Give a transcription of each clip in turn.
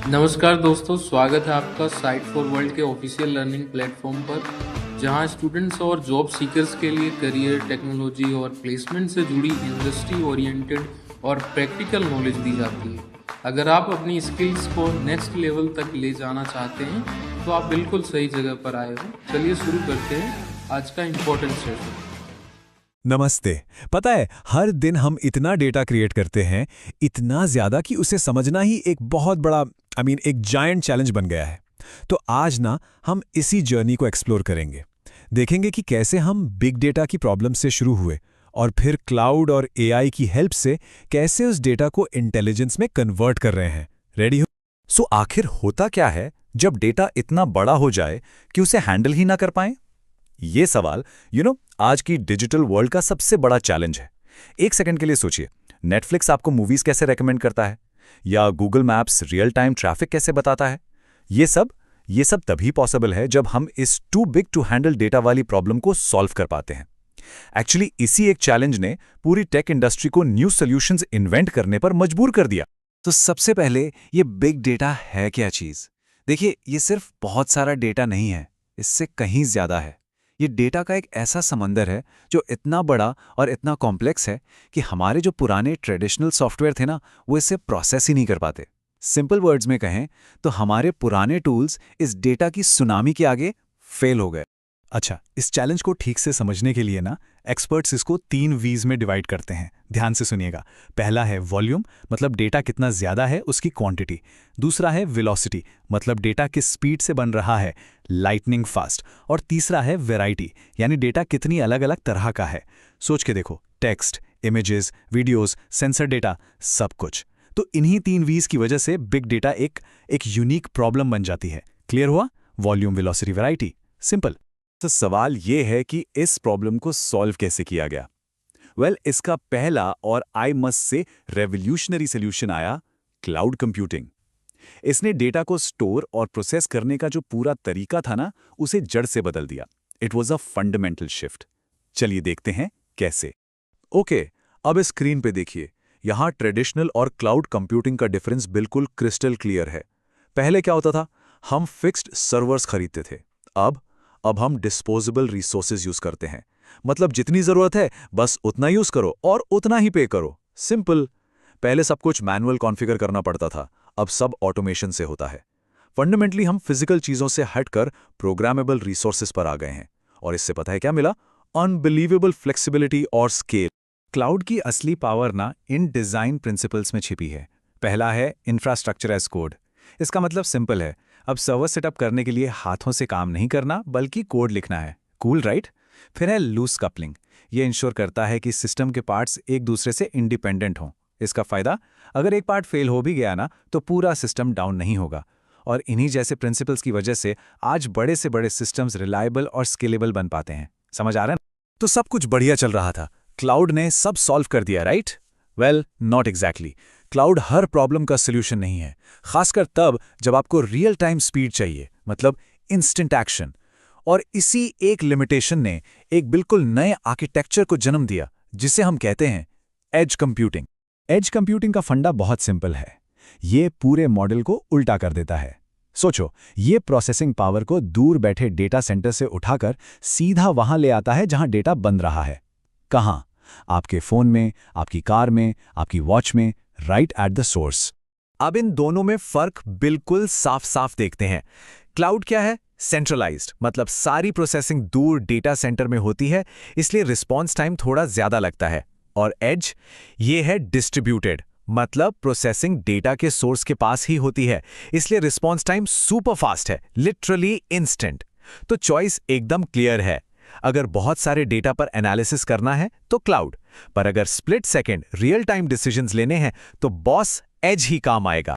नमस्कार दोस्तों, स्वागत है आपका साइट फॉर वर्ल्ड के ऑफिशियल लर्निंग प्लेटफॉर्म पर, जहां स्टूडेंट्स और जॉब सीकर्स के लिए करियर, टेक्नोलॉजी और प्लेसमेंट से जुड़ी इंडस्ट्री ओरिएंटेड और प्रैक्टिकल नॉलेज दी जाती है। अगर आप अपनी स्किल्स को नेक्स्ट लेवल तक ले जाना चाहते हैं, तो आप बिल्कुल सही जगह पर आए हो। चलिए शुरू करते हैं आज का इम्पोर्टेंट सेशन। नमस्ते। पता है, हर दिन हम इतना डेटा क्रिएट करते हैं, इतना ज्यादा कि उसे समझना ही एक बहुत बड़ा एक जायंट चैलेंज बन गया है। तो आज ना हम इसी जर्नी को एक्सप्लोर करेंगे। देखेंगे कि कैसे हम बिग डेटा की प्रॉब्लम से शुरू हुए और फिर क्लाउड और एआई की हेल्प से कैसे उस डेटा को इंटेलिजेंस में कन्वर्ट कर रहे हैं। रेडी हो? आखिर होता क्या है जब डेटा इतना बड़ा हो जाए कि उसे हैंडल ही ना कर पाएं? ये सवाल आज की डिजिटल वर्ल्ड का सबसे बड़ा चैलेंज है। एक सेकंड के लिए सोचिए, नेटफ्लिक्स आपको मूवीज कैसे रेकमेंड करता है, या Google maps real time traffic कैसे बताता है। ये सब तभी पॉसिबल है जब हम इस too big to handle data वाली प्रॉब्लम को सॉल्व कर पाते हैं। एक्चुअली इसी एक चैलेंज ने पूरी टेक इंडस्ट्री को न्यू सॉल्यूशंस इन्वेंट करने पर मजबूर कर दिया। तो सबसे पहले ये बिग डेटा है क्या चीज? देखिए, ये सिर्फ बहुत सारा डेटा नहीं है, इससे कहीं ज्यादा है। ये डेटा का एक ऐसा समंदर है जो इतना बड़ा और इतना कॉम्प्लेक्स है कि हमारे जो पुराने ट्रेडिशनल सॉफ्टवेयर थे ना, वो इसे प्रोसेस ही नहीं कर पाते। सिंपल वर्ड्स में कहें तो हमारे पुराने टूल्स इस डेटा की सुनामी के आगे फेल हो गए। अच्छा, इस चैलेंज को ठीक से समझने के लिए ना एक्सपर्ट्स इसको 3 वीज में डिवाइड करते हैं। ध्यान से सुनिएगा। पहला है वॉल्यूम, मतलब डेटा कितना ज्यादा है उसकी क्वांटिटी। दूसरा है वेलोसिटी, मतलब डेटा किस स्पीड से बन रहा है, लाइटनिंग फास्ट। और तीसरा है वैरायटी, यानी डेटा कितनी अलग अलग तरह का है। सोच के देखो, text, images, videos, sensor data, सब कुछ। तो इन्हीं 3 वीज की वजह से बिग डेटा एक यूनिक प्रॉब्लम बन जाती है। क्लियर हुआ? Volume, velocity, variety, simple. तो सवाल ये है कि इस प्रॉब्लम को सॉल्व कैसे किया गया। इसका पहला और I must say revolutionary solution आया, क्लाउड कंप्यूटिंग। इसने डेटा को स्टोर और प्रोसेस करने का जो पूरा तरीका था ना, उसे जड़ से बदल दिया। It was a fundamental shift. चलिए देखते हैं कैसे। ओके, अब इस स्क्रीन पे देखिए। यहां ट्रेडिशनल और क्लाउड कंप्यूटिंग का डिफरेंस बिल्कुल क्रिस्टल क्लियर है। पहले क्या होता था, हम फिक्स्ड सर्वर्स खरीदते थे। अब हम डिस्पोजेबल रिसोर्सेज यूज करते हैं। मतलब जितनी जरूरत है बस उतना यूज करो और उतना ही पे करो। सिंपल। पहले सब कुछ मैनुअल कॉन्फ़िगर करना पड़ता था, अब सब ऑटोमेशन से होता है। फंडामेंटली हम फिजिकल चीजों से हटकर प्रोग्रामेबल रिसोर्सेज पर आ गए हैं। और इससे पता है क्या मिला? अनबिलीवेबल फ्लेक्सिबिलिटी और स्केल। क्लाउड की असली पावर ना इन डिजाइन प्रिंसिपल्स में छिपी है। पहला है इंफ्रास्ट्रक्चर एज कोड। इसका मतलब सिंपल है, अब सर्वर सेटअप करने के लिए हाथों से काम नहीं करना बल्कि कोड लिखना है। Cool, right? फिर है लूज कपलिंग। ये इंश्योर करता है कि सिस्टम के पार्ट्स एक दूसरे से इंडिपेंडेंट हों। इसका फायदा, अगर एक पार्ट फेल हो भी गया ना, तो पूरा सिस्टम डाउन नहीं होगा। और इन्हीं जैसे प्रिंसिपल्स की वजह से आज बड़े से बड़े सिस्टम्स रिलायबल और स्केलेबल बन पाते हैं। समझ आ रहा है? तो सब कुछ बढ़िया चल रहा था, क्लाउड ने सब सॉल्व कर दिया, right? Not exactly. Cloud her problem का सोल्यूशन नहीं है, खासकर तब जब आपको रियल टाइम स्पीड चाहिए, मतलब इंस्टेंट एक्शन। और इसी एक लिमिटेशन ने एक बिल्कुल नए आर्किटेक्चर को जन्म दिया, जिसे हम कहते हैं एज कंप्यूटिंग। एज कंप्यूटिंग का फंडा बहुत सिंपल है। ये पूरे मॉडल को उल्टा कर देता है। सोचो, ये प्रोसेसिंग पावर को दूर बैठे डेटा सेंटर से उठाकर सीधा वहां ले आता है जहां डेटा बन रहा है। कहां? आपके फोन में, आपकी कार में, आपकी वॉच में, राइट एट द सोर्स। अब इन दोनों में फर्क बिल्कुल साफ साफ देखते हैं। क्लाउड क्या है? सेंट्रलाइज्ड, मतलब सारी प्रोसेसिंग दूर डेटा सेंटर में होती है, इसलिए रिस्पॉन्स टाइम थोड़ा ज्यादा लगता है। और एज, ये है डिस्ट्रीब्यूटेड, मतलब प्रोसेसिंग डेटा के सोर्स के पास ही होती है, इसलिए रिस्पॉन्स टाइम सुपर फास्ट है, लिटरली इंस्टेंट। तो चॉइस एकदम क्लियर है। अगर बहुत सारे डेटा पर एनालिसिस करना है तो क्लाउड, पर अगर split second real time decisions लेने हैं तो बॉस एज ही काम आएगा।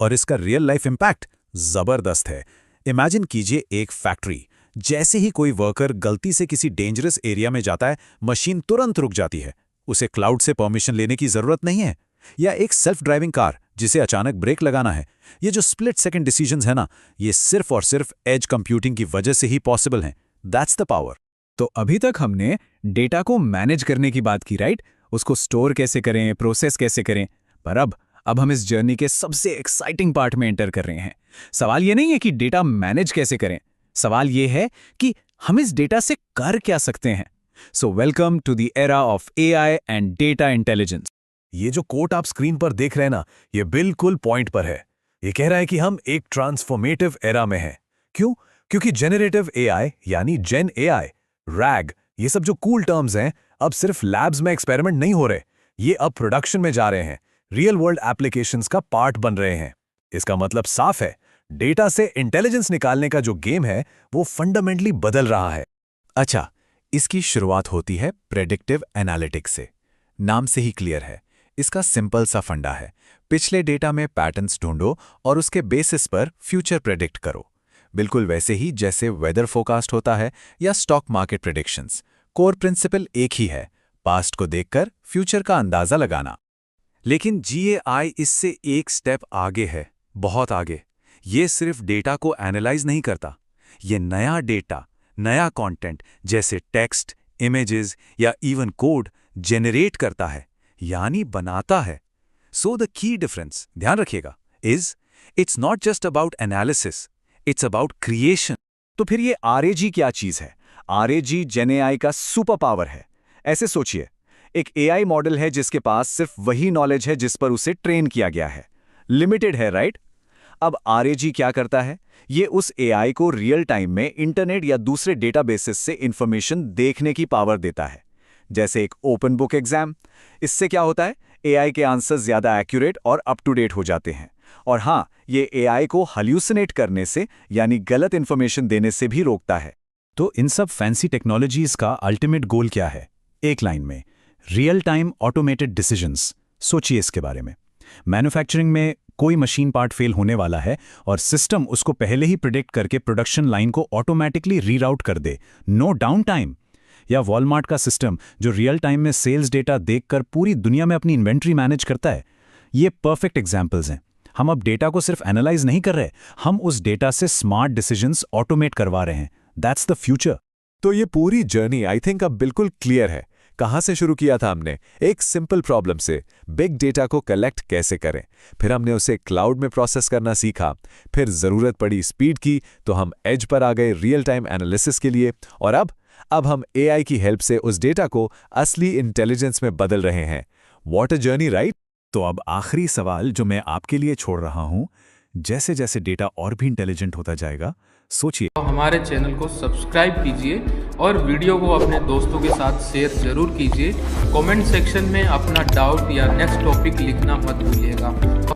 और इसका रियल लाइफ इंपैक्ट जबरदस्त है। इमेजिन कीजिए एक फैक्ट्री। जैसे ही कोई वर्कर गलती से किसी डेंजरस एरिया में जाता है, मशीन तुरंत रुक जाती है। उसे क्लाउड से परमिशन लेने की जरूरत नहीं है। या एक सेल्फ ड्राइविंग कार, जिसे अचानक ब्रेक लगाना है। ये जो स्प्लिट सेकंड डिसीजंस है ना, ये सिर्फ और सिर्फ एज कंप्यूटिंग की वजह से ही पॉसिबल हैं। That's the power. तो अभी तक हमने डेटा को मैनेज करने की बात की, राइट? उसको स्टोर कैसे करें, प्रोसेस कैसे करें। पर अब अब हम इस जर्नी के सबसे एक्साइटिंग पार्ट में एंटर कर रहे हैं। सवाल ये नहीं है कि डेटा मैनेज कैसे करें, सवाल ये है कि हम इस डेटा से कर क्या सकते हैं। So welcome to the era of AI and data intelligence. ये जो कोट आप स्क्रीन पर देख रहे हैं ना, ये बिल्कुल पॉइंट पर है। ये कह रहा है कि हम एक ट्रांसफॉर्मेटिव एरा में हैं। क्यों? क्योंकि जेनरेटिव एआई यानी जेन एआई, रैग, ये सब जो कूल टर्म्स हैं, अब सिर्फ लैब्स में एक्सपेरिमेंट नहीं हो रहे, ये अब प्रोडक्शन में जा रहे हैं, रियल वर्ल्ड एप्लीकेशंस का पार्ट बन रहे हैं। इसका मतलब साफ है, डेटा से इंटेलिजेंस निकालने का जो गेम है वो फंडामेंटली बदल रहा है। अच्छा, इसकी शुरुआत होती है प्रेडिक्टिव एनालिटिक्स से। नाम से ही क्लियर है, इसका सिंपल सा फंडा है, पिछले डेटा में पैटर्न्स ढूंढो और उसके बेसिस पर फ्यूचर प्रेडिक्ट करो। बिल्कुल वैसे ही जैसे वेदर फोरकास्ट होता है या stock market predictions. Core principle एक ही है, पास्ट को देखकर फ्यूचर का अंदाजा लगाना। लेकिन जीएआई इससे एक स्टेप आगे है, बहुत आगे। ये सिर्फ डेटा को एनालाइज नहीं करता, ये नया डेटा, नया कंटेंट जैसे टेक्स्ट, इमेजेस या इवन कोड जेनरेट करता है, यानी बनाता है। सो द की डिफरेंस, ध्यान रखिएगा, is it's not just about analysis, it's about creation. तो फिर ये आरएजी क्या चीज है? आरएजी जेनएआई का सुपर पावर है। ऐसे सोचिए, एक एआई मॉडल है जिसके पास सिर्फ वही नॉलेज है जिस पर उसे ट्रेन किया गया है। लिमिटेड है, राइट? अब आरएजी क्या करता है? ये उस एआई को रियल टाइम में इंटरनेट या दूसरे डेटाबेसेस से इंफॉर्मेशन देखने की पावर देता है, जैसे एक ओपन बुक एग्जाम। इससे क्या होता है? एआई के आंसर ज्यादा एक्यूरेट और अप टू डेट हो जाते हैं। और हाँ, ये एआई को हल्यूसिनेट करने से यानी गलत इंफॉर्मेशन देने से भी रोकता है। तो इन सब फैंसी टेक्नोलॉजीज का अल्टीमेट गोल क्या है? एक लाइन में, रियल टाइम ऑटोमेटेड डिसीजंस। सोचिए इसके बारे में। मैन्युफैक्चरिंग में कोई मशीन पार्ट फेल होने वाला है और सिस्टम उसको पहले ही प्रिडिक्ट करके प्रोडक्शन लाइन को ऑटोमेटिकली रीराउट कर दे, नो डाउन टाइम। या वॉलमार्ट का सिस्टम जो रियल टाइम में सेल्स डेटा देखकर पूरी दुनिया में अपनी इन्वेंट्री मैनेज करता है। ये परफेक्ट एग्जाम्पल्स हैं। हम अब डेटा को सिर्फ एनालाइज नहीं कर रहे, हम उस डेटा से स्मार्ट डिसीजंस ऑटोमेट करवा रहे हैं। That's the future. तो ये पूरी जर्नी आई थिंक अब बिल्कुल क्लियर है। कहाँ से शुरू किया था हमने? एक सिंपल प्रॉब्लम से, बिग डेटा को कलेक्ट कैसे करें। फिर हमने उसे क्लाउड में प्रोसेस करना सीखा। फिर ज़रूरत पड़ी स्पीड की, तो हम एज पर आ गए रियल टाइम एनालिसिस के लिए। और अब हम एआई की हेल्प से उस डेटा को असली इंटेलिजेंस में बदल रहे हैं। What a journey, right? तो अब आखिरी सवाल जो मैं आपके लिए छोड़ रहा हूं, जैसे जैसे डेटा और भी इंटेलिजेंट होता जाएगा, सोचिए। तो हमारे चैनल को सब्सक्राइब कीजिए और वीडियो को अपने दोस्तों के साथ शेयर जरूर कीजिए। कमेंट सेक्शन में अपना डाउट या नेक्स्ट टॉपिक लिखना मत भूलिएगा।